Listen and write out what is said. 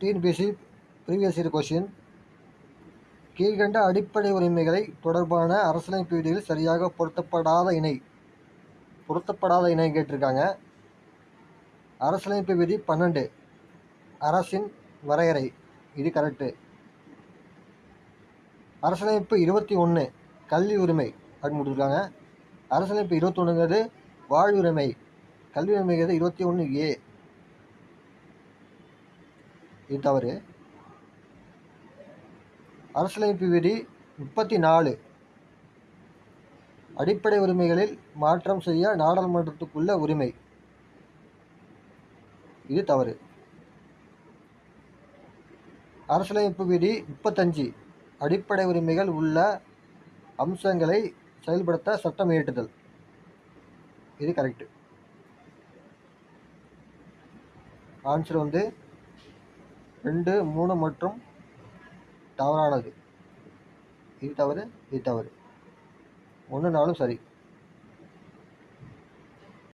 TNPSC previous year question. கீழ்கண்ட அடிப்படை உரிமைகளை தொடர்பான அரசியலமைப்பு விதியில் சரியாக பொருத்தப்படாத இணை கேட்டிருக்காங்க. அரசியலமைப்பு விதி 12 அரசின் வரையறை, இது கரெக்டு. அரசியலமைப்பு 21 கல்வி உரிமை அப்படின்னு கொடுத்துருக்காங்க. அரசியலமைப்பு 21ங்கிறது வாழ்வுரிமை, கல்வி உரிமைங்கிறது 21A, இது தவறு. அரசியலமைப்பு விதி 34 அடிப்படை உரிமைகளில் மாற்றம் செய்ய நாடாளுமன்றத்துக்குள்ள உரிமை, இது தவறு. அரசியலமைப்பு விதி 35 அடிப்படை உரிமைகள் உள்ள அம்சங்களை செயல்படுத்த சட்டம் இயற்றுதல், இது கரெக்டு. ஆன்சர் 2, 3 மற்றும் தவறானது. இது தவறு, இது தவறு. 1, 4 சரி.